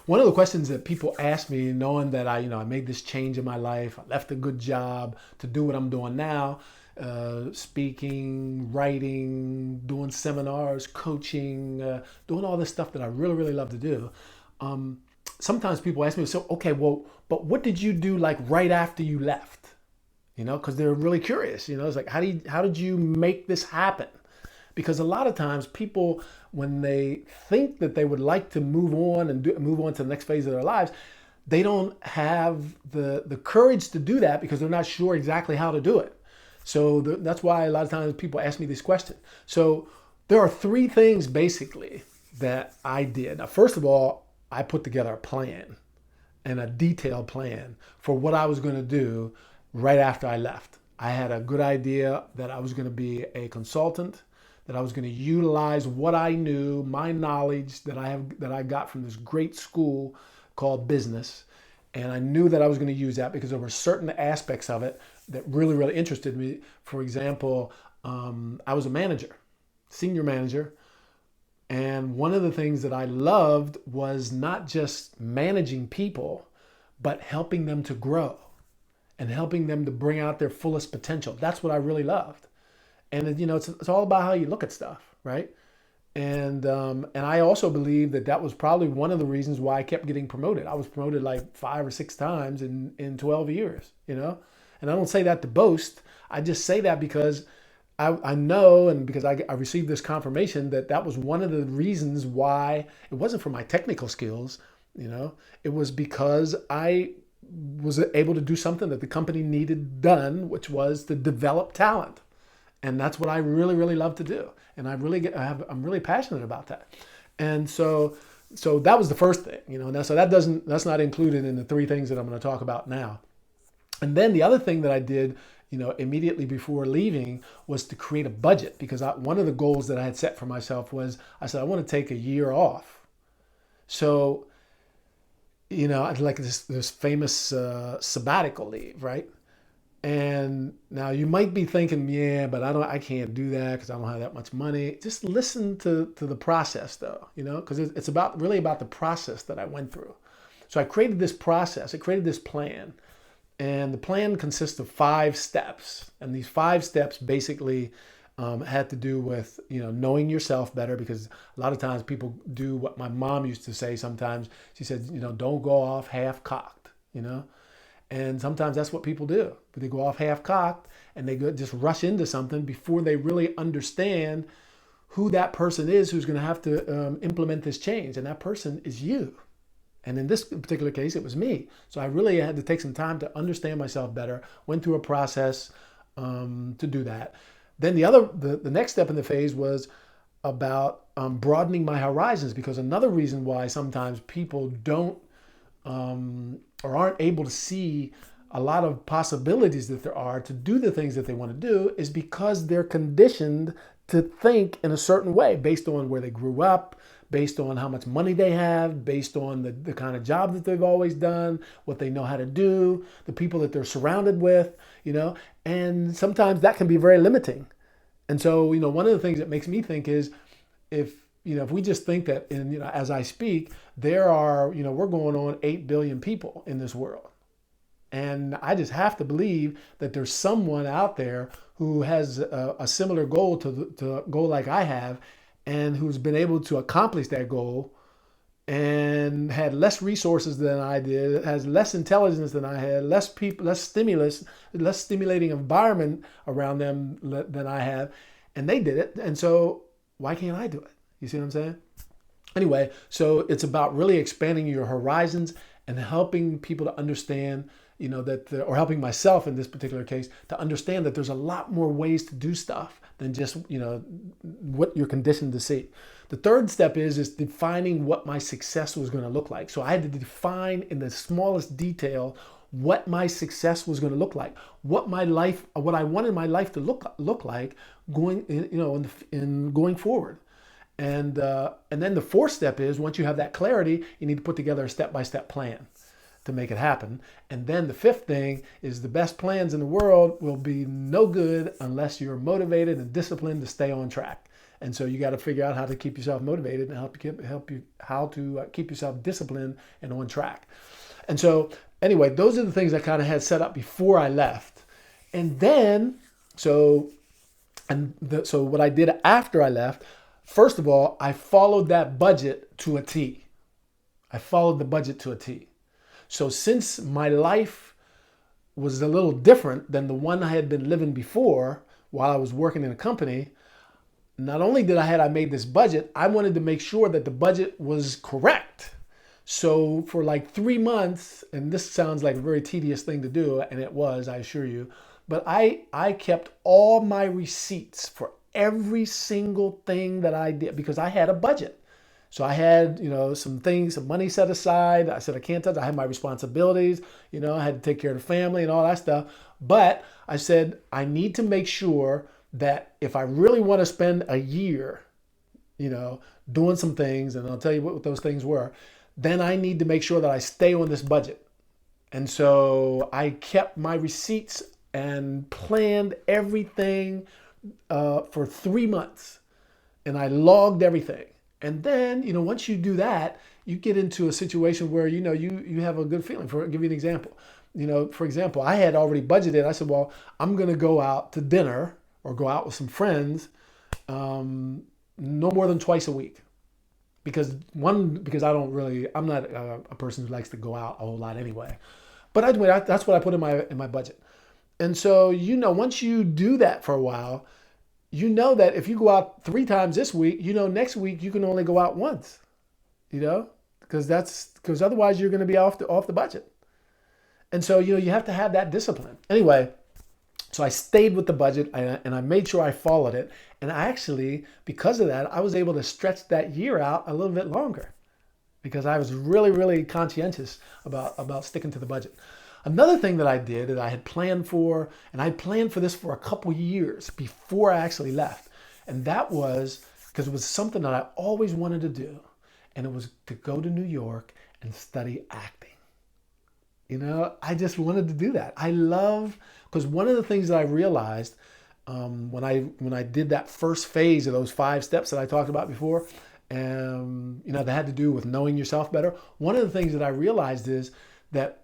one of the questions that people ask me, knowing that I made this change in my life, I left a good job to do what I'm doing now, speaking, writing, doing seminars, coaching, doing all this stuff that I really, really love to do. Um, Sometimes people ask me, so, okay, well, but what did you do like right after you left? Because they're really curious. It's like, how did you make this happen? Because a lot of times people, when they think that they would like to move on and move on to the next phase of their lives, they don't have the courage to do that because they're not sure exactly how to do it. So that's why a lot of times people ask me this question. So there are three things basically that I did. Now, first of all, I put together a plan and a detailed plan for what I was going to do right after I left. I had a good idea that I was going to be a consultant, that I was going to utilize what I knew, my knowledge that I got from this great school called business. And I knew that I was going to use that because there were certain aspects of it that really, really interested me. For example, I was a manager, senior manager. And one of the things that I loved was not just managing people, but helping them to grow and helping them to bring out their fullest potential. That's what I really loved. And it's all about how you look at stuff, right? And I also believe that was probably one of the reasons why I kept getting promoted. I was promoted like 5 or 6 times in 12 years, And I don't say that to boast. I just say that because I know, and because I received this confirmation that was one of the reasons why. It wasn't for my technical skills, It was because I was able to do something that the company needed done, which was to develop talent. And that's what I really, really love to do. And I'm really passionate about that. And so that was the first thing, So that's not included in the three things that I'm going to talk about now. And then the other thing that I did, immediately before leaving was to create a budget, because one of the goals that I had set for myself was, I said, I want to take a year off. So, I'd like this famous sabbatical leave, right? And now you might be thinking, yeah, but I can't do that because I don't have that much money. Just listen to the process though, because it's really about the process that I went through. So I created this process, I created this plan, and the plan consists of 5 steps. And these 5 steps basically had to do with, knowing yourself better, because a lot of times people do what my mom used to say sometimes. She said, don't go off half cocked, And sometimes that's what people do. They go off half-cocked and they just rush into something before they really understand who that person is who's going to have to implement this change. And that person is you. And in this particular case, it was me. So I really had to take some time to understand myself better, went through a process to do that. Then the next step in the phase was about broadening my horizons, because another reason why sometimes people don't or aren't able to see a lot of possibilities that there are to do the things that they want to do is because they're conditioned to think in a certain way based on where they grew up, based on how much money they have, based on the kind of job that they've always done, what they know how to do, the people that they're surrounded with, and sometimes that can be very limiting. And so, one of the things that makes me think is if we just think that, as I speak, there are, we're going on 8 billion people in this world. And I just have to believe that there's someone out there who has a similar goal to a goal like I have, and who's been able to accomplish that goal and had less resources than I did, has less intelligence than I had, less people, less stimulus, less stimulating environment around them than I have. And they did it. And so why can't I do it? You see what I'm saying? Anyway, so it's about really expanding your horizons and helping people to understand, or helping myself in this particular case to understand that there's a lot more ways to do stuff than just, what you're conditioned to see. The third step is defining what my success was going to look like. So I had to define in the smallest detail what my success was going to look like, what I wanted my life to look like going forward. And then the fourth step is, once you have that clarity, you need to put together a step-by-step plan to make it happen. And then the fifth thing is, the best plans in the world will be no good unless you're motivated and disciplined to stay on track. And so you got to figure out how to keep yourself motivated and help you how to keep yourself disciplined and on track. And so anyway, those are the things I kind of had set up before I left. And then so so what I did after I left, first of all, I followed that budget to a T. I followed the budget to a T. So since my life was a little different than the one I had been living before while I was working in a company, not only did I made this budget, I wanted to make sure that the budget was correct. So for like 3 months, and this sounds like a very tedious thing to do, and it was, I assure you, but I kept all my receipts for every single thing that I did because I had a budget. So I had, some things, some money set aside. I said, I can't touch. I had my responsibilities. I had to take care of the family and all that stuff. But I said, I need to make sure that if I really want to spend a year, doing some things, and I'll tell you what those things were, then I need to make sure that I stay on this budget. And so I kept my receipts and planned everything for 3 months. And I logged everything. And then, once you do that, you get into a situation where, you have a good feeling. I'll give you an example. For example, I had already budgeted. I said, well, I'm going to go out to dinner or go out with some friends no more than twice a week. Because I'm not a person who likes to go out a whole lot anyway. But that's what I put in my budget. And so, once you do that for a while, that if you go out 3 times this week, next week you can only go out once, because otherwise you're going to be off the budget. And so, you have to have that discipline. Anyway, so I stayed with the budget and I made sure I followed it. And I actually, because of that, I was able to stretch that year out a little bit longer because I was really, really conscientious about sticking to the budget. Another thing that I did that I had planned for, and I planned for this for a couple years before I actually left, and that was because it was something that I always wanted to do, and it was to go to New York and study acting. I just wanted to do that. Because one of the things that I realized when I did that first phase of those 5 steps that I talked about before, that had to do with knowing yourself better. One of the things that I realized is that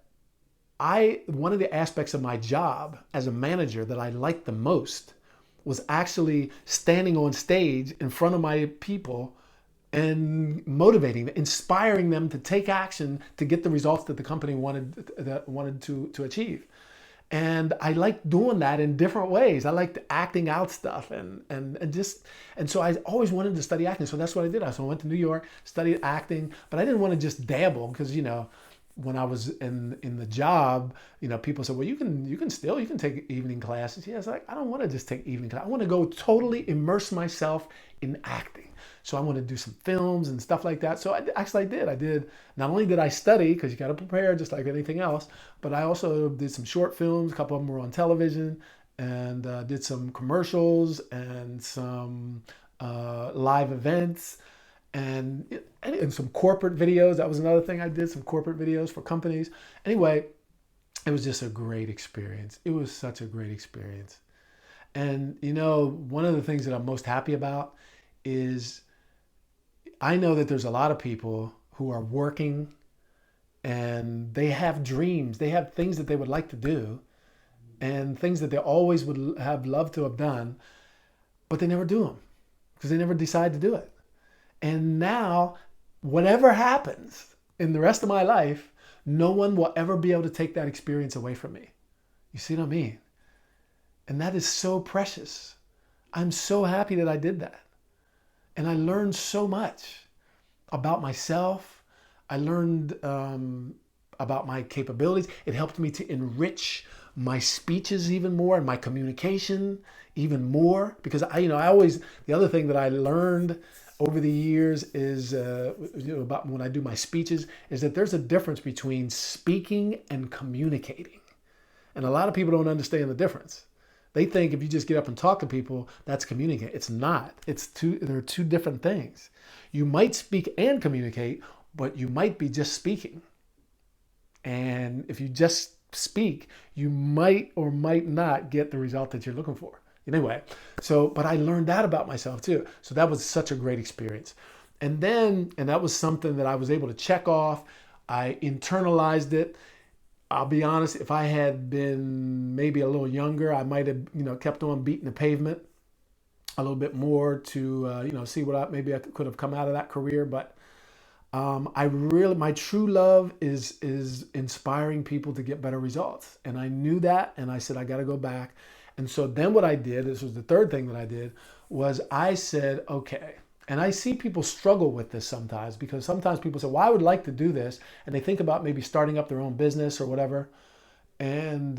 one of the aspects of my job as a manager that I liked the most was actually standing on stage in front of my people and motivating, inspiring them to take action to get the results that the company wanted to achieve. And I liked doing that in different ways. I liked acting out stuff and so I always wanted to study acting. So that's what I did. So I went to New York, studied acting, but I didn't want to just dabble because, when I was in the job, people said, well, you can take evening classes. Yeah, it's like, I don't want to just take evening classes. I want to go totally immerse myself in acting. So I want to do some films and stuff like that. So I did. Not only did I study, because you got to prepare just like anything else, but I also did some short films. A couple of them were on television, and did some commercials and some live events. And some corporate videos. That was another thing I did, some corporate videos for companies. Anyway, it was just a great experience. It was such a great experience. And, one of the things that I'm most happy about is I know that there's a lot of people who are working and they have dreams. They have things that they would like to do and things that they always would have loved to have done, but they never do them because they never decide to do it. And now, whatever happens in the rest of my life, no one will ever be able to take that experience away from me. You see what I mean? And that is so precious. I'm so happy that I did that. And I learned so much about myself. I learned about my capabilities. It helped me to enrich my speeches even more and my communication even more. Because the other thing that I learned over the years is about when I do my speeches is that there's a difference between speaking and communicating. And a lot of people don't understand the difference. They think if you just get up and talk to people, that's communicate. It's not. There are 2 different things. You might speak and communicate, but you might be just speaking. And if you just speak, you might or might not get the result that you're looking for. Anyway, so, but I learned that about myself too. So that was such a great experience. And then, and that was something that I was able to check off. I internalized it. I'll be honest, if I had been maybe a little younger, I might have, kept on beating the pavement a little bit more to, see maybe I could have come out of that career. But my true love is inspiring people to get better results. And I knew that, and I said, I got to go back. And so then what I did, this was the third thing that I did, was I said, okay. And I see people struggle with this sometimes, because sometimes people say, well, I would like to do this. And they think about maybe starting up their own business or whatever. And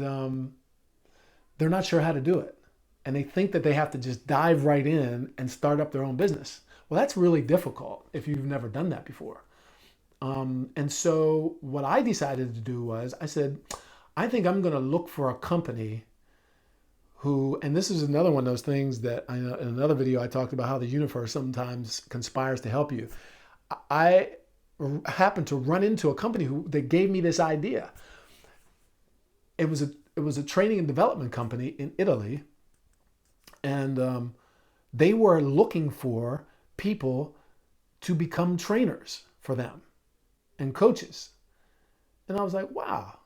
they're not sure how to do it. And they think that they have to just dive right in and start up their own business. Well, that's really difficult if you've never done that before. And so what I decided to do was I said, I think I'm going to look for a company who, and this is another one of those things that in another video I talked about how the universe sometimes conspires to help you. I happened to run into a company that gave me this idea. It was a training and development company in Italy, and they were looking for people to become trainers for them and coaches. And I was like, wow,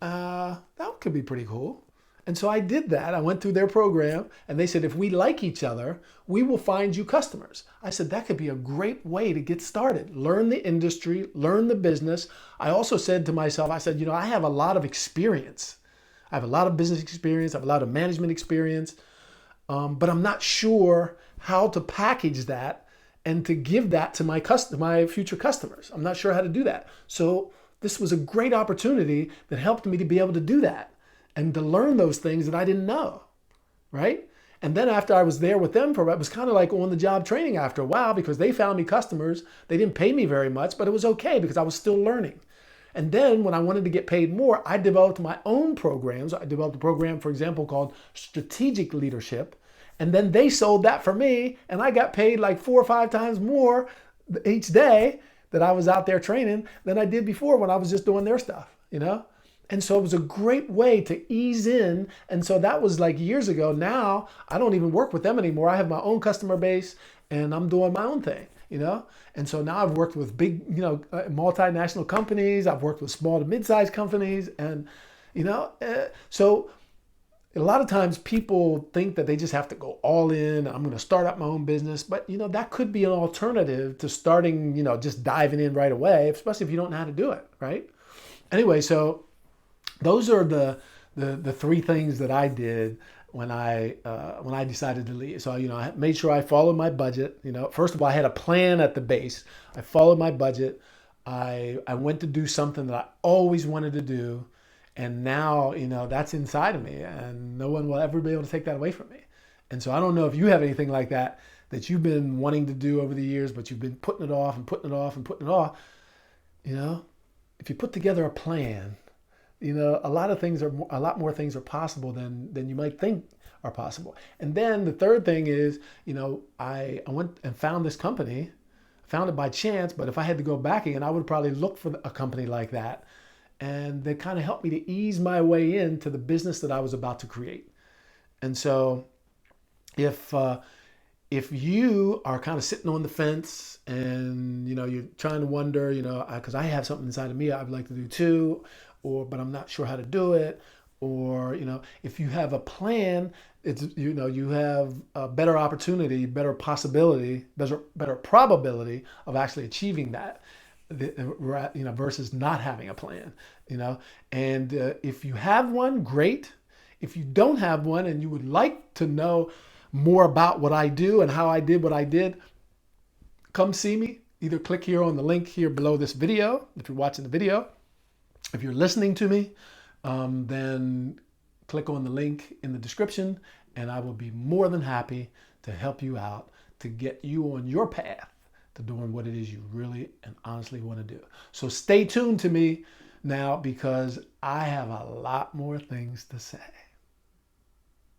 that could be pretty cool. And so I did that. I went through their program, and they said, if we like each other, we will find you customers. I said, that could be a great way to get started. Learn the industry, learn the business. I also said to myself, I said, I have a lot of experience. I have a lot of business experience. I have a lot of management experience. But I'm not sure how to package that and to give that to my future customers. I'm not sure how to do that. So this was a great opportunity that helped me to be able to do that and to learn those things that I didn't know, right? And then after I was there with them it was kind of like on the job training after a while, because they found me customers. They didn't pay me very much, but it was okay because I was still learning. And then when I wanted to get paid more, I developed my own programs. I developed a program, for example, called Strategic Leadership. And then they sold that for me, and I got paid like 4 or 5 times more each day that I was out there training than I did before when I was just doing their stuff, And so it was a great way to ease in. And so that was like years ago. Now I don't even work with them anymore. I have my own customer base, and I'm doing my own thing, And so now I've worked with big, multinational companies. I've worked with small to mid-sized companies. And, so a lot of times people think that they just have to go all in. I'm going to start up my own business. But, that could be an alternative to starting, just diving in right away, especially if you don't know how to do it, right? Anyway, so those are the 3 things that I did when I decided to leave. So, I made sure I followed my budget. First of all, I had a plan at the base. I followed my budget. I went to do something that I always wanted to do. And now, that's inside of me, and no one will ever be able to take that away from me. And so I don't know if you have anything like that you've been wanting to do over the years, but you've been putting it off and putting it off and putting it off. If you put together a plan, a lot more things are possible than you might think are possible. And then the third thing is, I went and found this company, found it by chance, but if I had to go back again, I would probably look for a company like that. And they kind of helped me to ease my way into the business that I was about to create. And so if you are kind of sitting on the fence and, you're trying to wonder, because I have something inside of me I'd like to do too, but I'm not sure how to do it. Or, if you have a plan, it's, you have a better opportunity, better possibility, better probability of actually achieving that. Versus not having a plan, and if you have one, great. If you don't have one and you would like to know more about what I do and how I did what I did, come see me. Either click here on the link here below this video if you're watching the video. If you're listening to me, then click on the link in the description, and I will be more than happy to help you out to get you on your path to doing what it is you really and honestly want to do. So stay tuned to me now, because I have a lot more things to say.